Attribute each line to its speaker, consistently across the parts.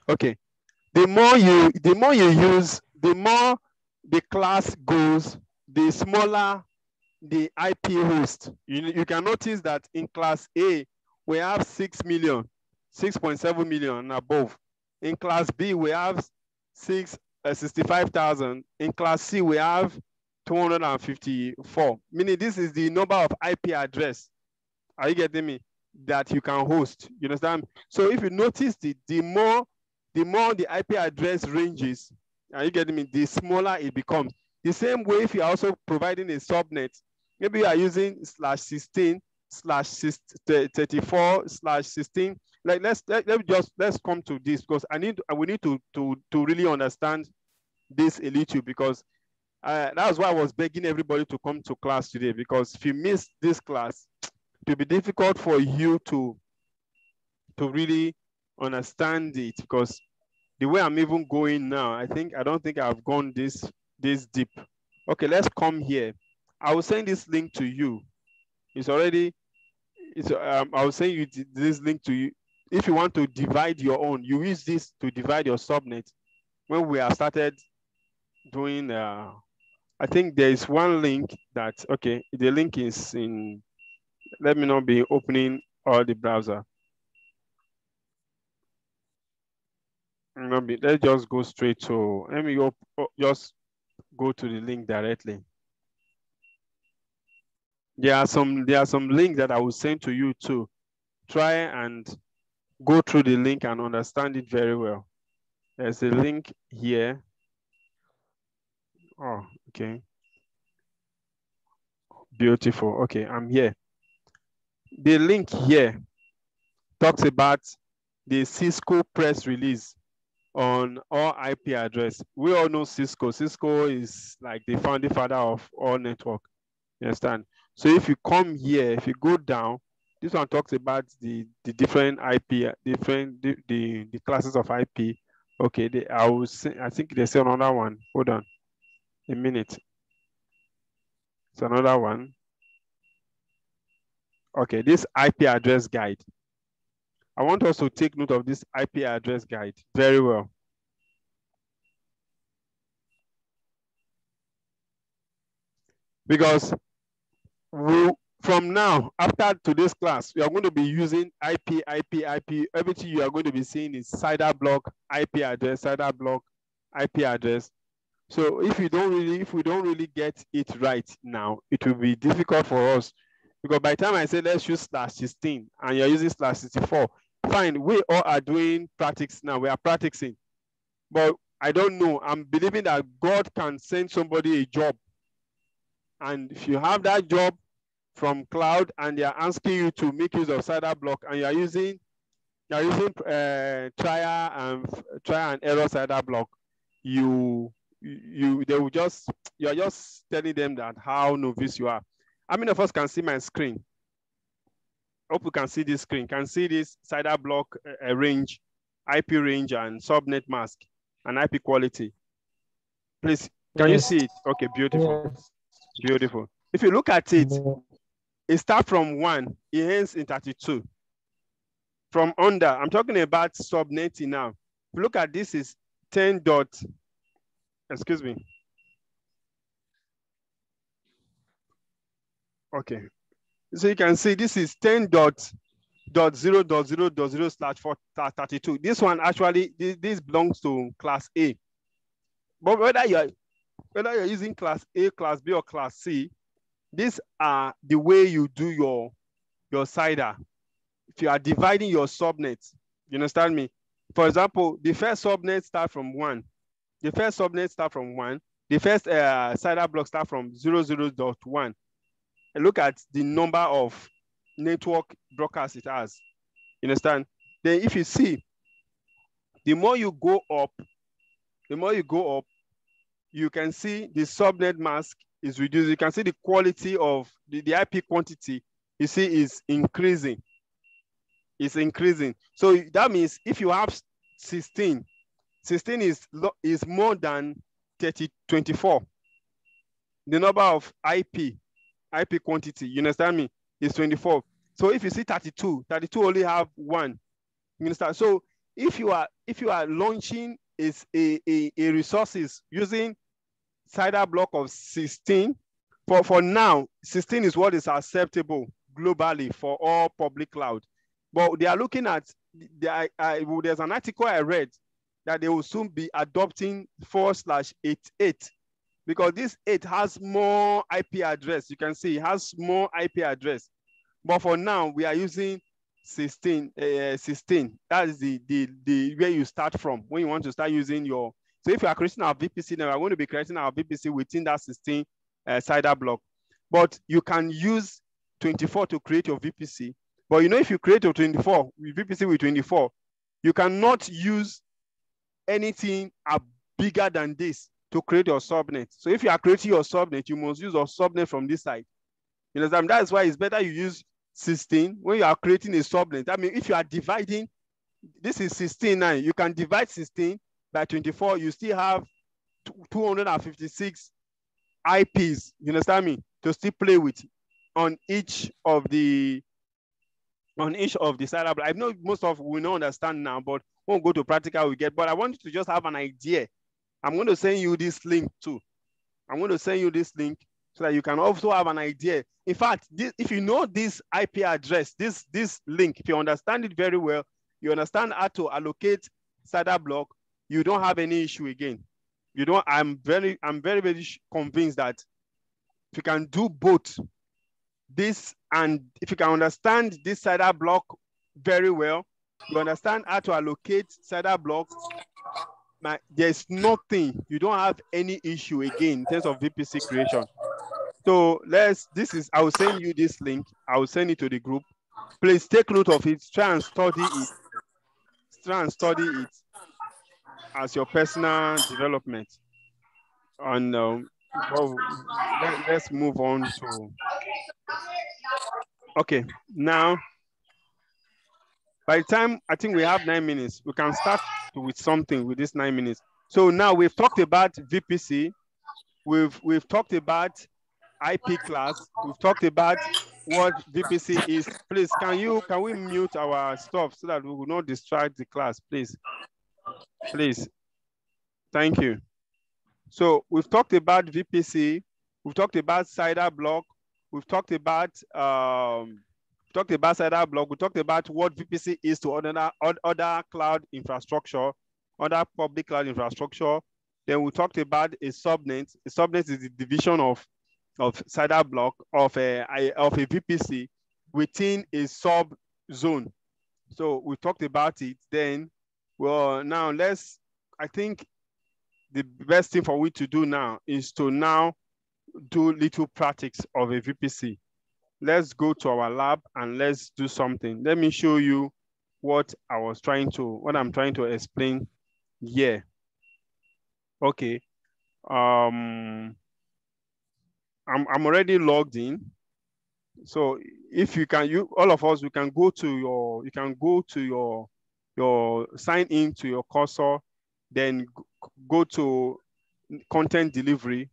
Speaker 1: Okay. The more you use, the more the class goes, the smaller the IP host. You can notice that in class A, we have 6 million, 6.7 million and above. In class B, we have 65,000. In class C, we have 254. Meaning this is the number of IP address. Are you getting me? That you can host. You understand? So if you notice the more the IP address ranges, are you getting me? The smaller it becomes. The same way if you're also providing a subnet, maybe you are using /16/34/16. Like let's come to this because we need to really understand this a little, because that's why I was begging everybody to come to class today, because if you miss this class, it will be difficult for you to really understand it, because the way I'm even going now, I don't think I've gone this deep. Okay, let's come here. I will send this link to you. I will send you this link to you. If you want to divide your own, you use this to divide your subnet. When we have started doing, I think there is one link that, okay, the link is in, let me not be opening all the browser. Let's just go straight to, let me just go to the link directly. There are some links that I will send to you too. Try and go through the link and understand it very well. There's a link here. Oh, okay. Beautiful. Okay, I'm here. The link here talks about the Cisco press release on all IP address. We all know Cisco. Cisco is like the founding father of all network. You understand? So if you come here, if you go down, this one talks about the different IP, the classes of IP. Okay, I think there's another one. Hold on a minute. It's another one. Okay, this IP address guide. I want us to take note of this IP address guide very well. Because from now, after today's class, we are going to be using IP. Everything you are going to be seeing is CIDR block, IP address, CIDR block, IP address. So if we don't really get it right now, it will be difficult for us. Because by the time I say let's use /16 and you're using /64, fine, we all are doing practice now. We are practicing. But I don't know. I'm believing that God can send somebody a job. And if you have that job from cloud and they are asking you to make use of CIDR block and you're using trial and error CIDR block, you're just telling them that how novice you are. How many of us can see my screen? Hope you can see this screen. Can see this CIDR block range, IP range, and subnet mask and IP quality. Please, can you see it? Okay, beautiful. Yes. Beautiful. If you look at it, it starts from 1, it ends in 32. From under, I'm talking about subnetting now. If you look at this is 10 dot, excuse me. Okay. So you can see this is 10.0.0.0/32. This one actually, this belongs to class A. But whether you're using class A, class B, or class C, these are the way you do your CIDR. If you are dividing your subnets, you understand me? For example, the first subnet start from 1. The first subnet start from 1. The first CIDR block start from 00.1. And look at the number of network broadcasts it has. You understand? Then if you see, the more you go up, you can see the subnet mask is reduced. You can see the quality of the IP quantity, you see, is increasing. It's increasing. So that means if you have 16 is more than 24. The number of IP quantity, you understand me, is 24. So if you see 32 only have 1. You understand? So if you are launching a resources using CIDR block of 16, for now, 16 is what is acceptable globally for all public cloud. But they are looking at, there's an article I read that they will soon be adopting 4/88, because this 8 has more IP address. You can see it has more IP address. But for now, we are using 16. 16. That is the where you start from when you want to start using your. So if you are creating our VPC, then we're going to be creating our VPC within that 16 CIDR block. But you can use 24 to create your VPC. But you know, if you create a 24 with VPC with 24, you cannot use anything bigger than this to create your subnet. So if you are creating your subnet, you must use your subnet from this side. You know, that's why it's better you use 16 when you are creating a subnet. I mean, if you are dividing, this is 16 now, you can divide 16 by 24, you still have 256 IPs, you understand me, to still play with on each of the CIDR. I know most of we don't understand now, but won't go to practical we get. But I want you to just have an idea. I'm going to send you this link too. I'm going to send you this link so that you can also have an idea. In fact, if you know this IP address, this link, if you understand it very well, you understand how to allocate CIDR block, you don't have any issue again. You don't. I'm very convinced that if you can do both this, and if you can understand this CIDR block very well, you understand how to allocate CIDR block, there's nothing, you don't have any issue again in terms of VPC creation. So I will send you this link. I will send it to the group. Please take note of it. Try and study it. Try and study it as your personal development. And let's move on to. Okay, now, by the time I think we have 9 minutes, we can start with something with this 9 minutes. So now we've talked about VPC. We've talked about IP class. We've talked about what VPC is. Please, can we mute our stuff so that we will not distract the class, please? Please. Thank you. So we've talked about VPC. We've talked about CIDR block. We've talked about CIDR block. We talked about what VPC is to other cloud infrastructure, other public cloud infrastructure. Then we talked about a subnet. A subnet is the division of CIDR block of a VPC within a sub zone. So we talked about it. Then, well, now I think the best thing for we to do now is to now do little practice of a VPC. Let's go to our lab and let's do something. Let me show you what I'm trying to explain here. Okay. I'm already logged in. So if you can, all of us, we can go to your sign in to your cursor, then go to content delivery.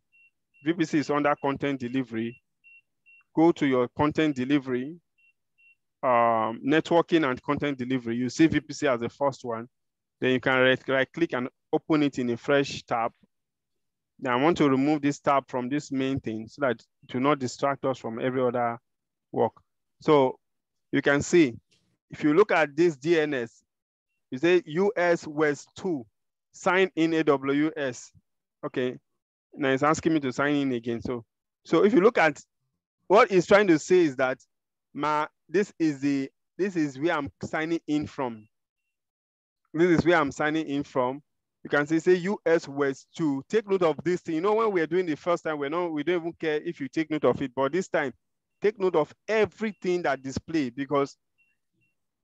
Speaker 1: VPC is under content delivery. Go to your content delivery, networking and content delivery. You see VPC as the first one. Then you can right click and open it in a fresh tab. Now I want to remove this tab from this main thing so that it will not distract us from every other work. So you can see, if you look at this DNS, you say US West 2, sign in AWS. Okay, now it's asking me to sign in again. So if you look at what it's trying to say is that this is where I'm signing in from. This is where I'm signing in from. You can say US West 2. Take note of this thing. You know, when we're doing the first time, we don't even care if you take note of it. But this time, take note of everything that display, because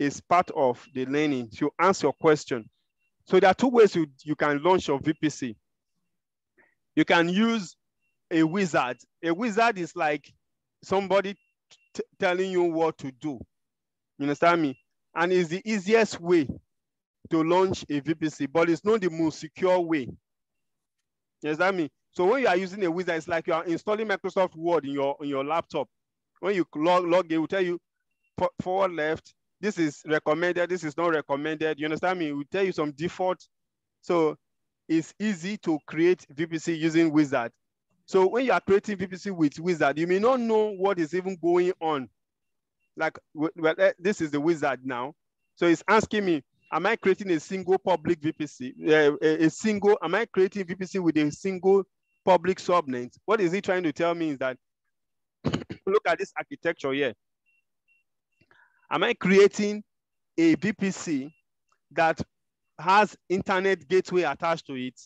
Speaker 1: it's part of the learning to answer your question. So there are two ways you can launch your VPC. You can use a wizard. A wizard is like somebody telling you what to do. You understand me? And it's the easiest way to launch a VPC, but it's not the most secure way. You understand me? So when you are using a wizard, it's like you are installing Microsoft Word in your laptop. When you log in, it will tell you forward left, this is recommended, this is not recommended. You understand me? We tell you some default. So it's easy to create VPC using Wizard. So when you are creating VPC with Wizard, you may not know what is even going on. Like, well, this is the Wizard now. So it's asking me, am I creating a single public VPC? Am I creating VPC with a single public subnet? What is it trying to tell me is that, look at this architecture here. Am I creating a VPC that has internet gateway attached to it?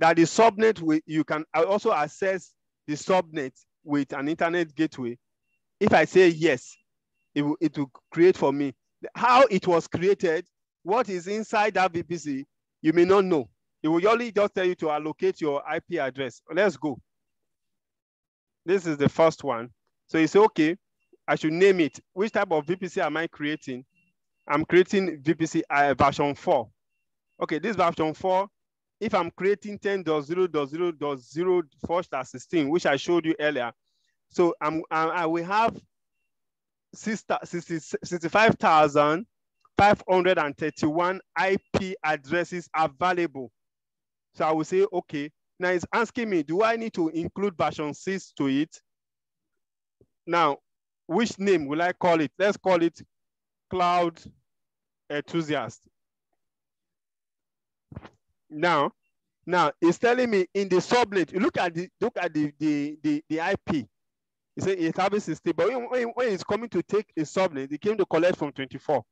Speaker 1: That the subnet, you can also access the subnet with an internet gateway. If I say yes, it will create for me. How it was created, what is inside that VPC, you may not know. It will only just tell you to allocate your IP address. Let's go. This is the first one. So you say, okay, I should name it. Which type of VPC am I creating? I'm creating VPC version 4. Okay, this version 4, if I'm creating 10.0.0.0/16, which I showed you earlier, so I will have 65,531 IP addresses available. So I will say, okay, now it's asking me, do I need to include version 6 to it? Now, which name will I call it? Let's call it Cloud Enthusiast. Now it's telling me in the subnet, look at the IP. It says it's having 60, but when it's coming to take a subnet, it came to collect from 24.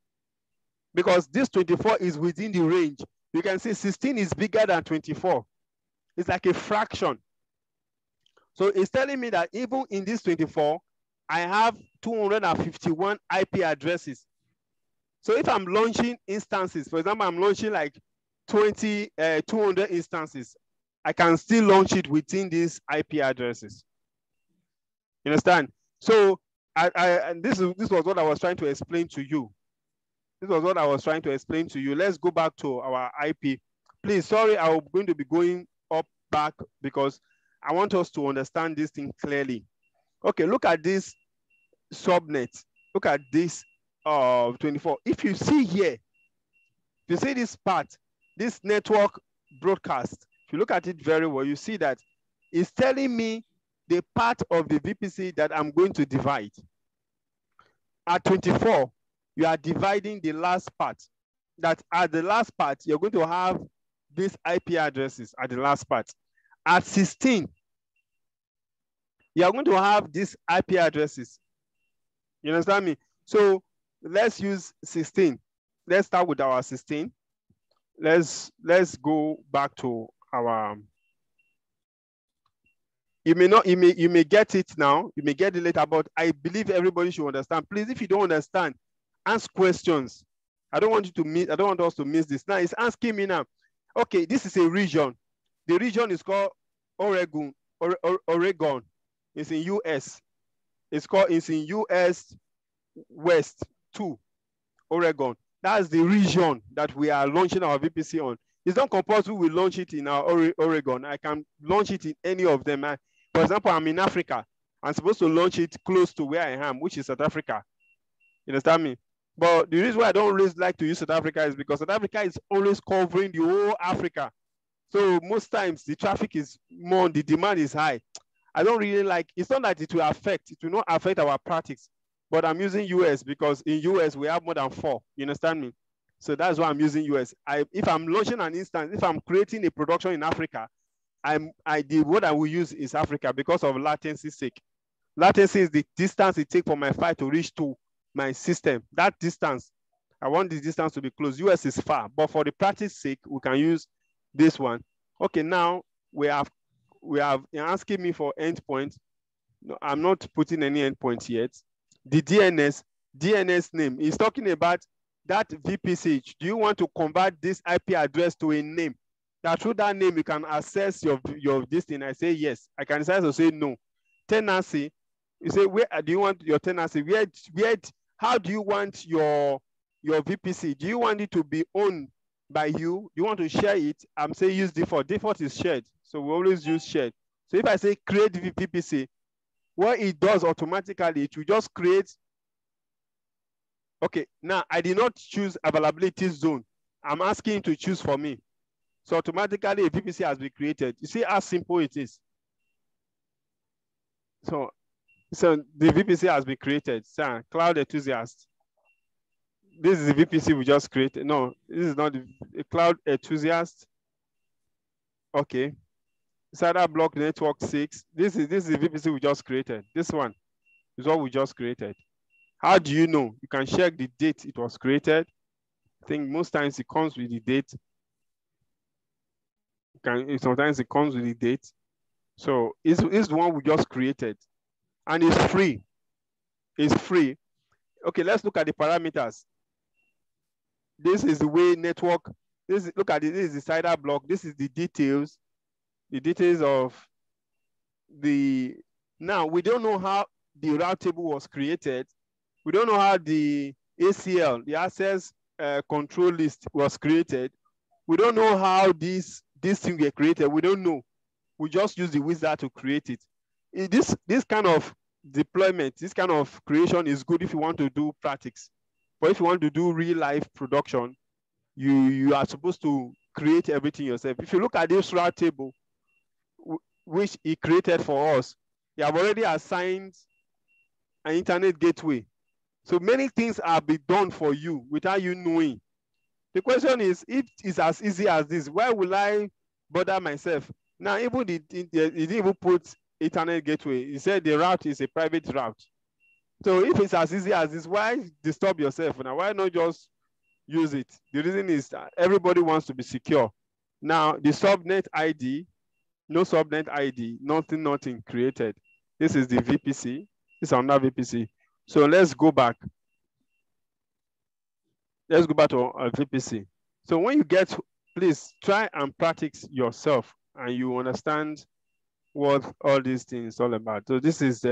Speaker 1: Because this 24 is within the range. You can see 16 is bigger than 24. It's like a fraction. So it's telling me that even in this 24, I have 251 IP addresses. So if I'm launching instances, for example, I'm launching like 200 instances, I can still launch it within these IP addresses. You understand? So and this was what I was trying to explain to you. This was what I was trying to explain to you. Let's go back to our IP. Please, sorry, I'm going to be going back because I want us to understand this thing clearly. Okay, look at this subnet. Look at this 24. If you see here, if you see this part, this network broadcast, if you look at it very well, you see that it's telling me the part of the VPC that I'm going to divide. At 24, you are dividing the last part. That at the last part, you're going to have these IP addresses at the last part. At 16, you're going to have these IP addresses. You understand me? So let's use 16. Let's start with our 16. Let's go back to our. You may get it now. You may get it later, but I believe everybody should understand. Please, if you don't understand, ask questions. I don't want us to miss this. Now it's asking me now. Okay, this is a region. The region is called Oregon. Oregon. It's in US. It's in US West 2, Oregon. That's the region that we are launching our VPC on. It's not compulsory we launch it in our Oregon. I can launch it in any of them. For example, I'm in Africa. I'm supposed to launch it close to where I am, which is South Africa. You understand me? But the reason why I don't always like to use South Africa is because South Africa is always covering the whole Africa. So most times the traffic is more, the demand is high. I don't really like, it's not that it will not affect our practice, but I'm using US because in US we have more than 4, you understand me? So that's why I'm using US. If I'm launching an instance, if I'm creating a production in Africa, what I will use is Africa because of latency sake. Latency is the distance it takes for my file to reach to my system. That distance, I want this distance to be close. US is far, but for the practice sake, we can use this one. Okay, now we have asking me for endpoint. No, I'm not putting any endpoint yet. The DNS name is talking about that VPC. Do you want to convert this IP address to a name? That through that name you can access your this thing. I say yes. I can decide to say no. Tenancy. You say where do you want your tenancy? How do you want your VPC? Do you want it to be owned by you? Do you want to share it? I'm saying use default. Default is shared. So we always use shared. So if I say create VPC, what it does automatically, it will just create Okay, now I did not choose availability zone. I'm asking him to choose for me. So automatically a VPC has been created. You see how simple it is. So the VPC has been created. So cloud enthusiast. This is the VPC we just created. No, this is not the cloud enthusiast. Okay. CIDR block network 6. This is the VPC we just created. This one is what we just created. How do you know? You can check the date it was created. I think most times it comes with the date. Sometimes it comes with the date. So it's the one we just created. And it's free. It's free. Okay, let's look at the parameters. This is the way network, look at it, this is the CIDR block. This is the details of now we don't know how the route table was created. We don't know how the ACL, the access control list was created. We don't know how these things were created. We don't know. We just use the wizard to create it. This kind of deployment, this kind of creation is good if you want to do practice. But if you want to do real life production, you are supposed to create everything yourself. If you look at this route table, which he created for us, he have already assigned an internet gateway. So many things are being done for you without you knowing. The question is, if it's as easy as this, why will I bother myself? Now, even he didn't even put internet gateway. He said the route is a private route. So if it's as easy as this, why disturb yourself? Now, why not just use it? The reason is that everybody wants to be secure. Now, the subnet ID, no subnet ID, nothing created. This is the VPC. This is another VPC. So let's go back. Let's go back to our VPC. So when you get, please try and practice yourself and you understand what all these things are all about. So this is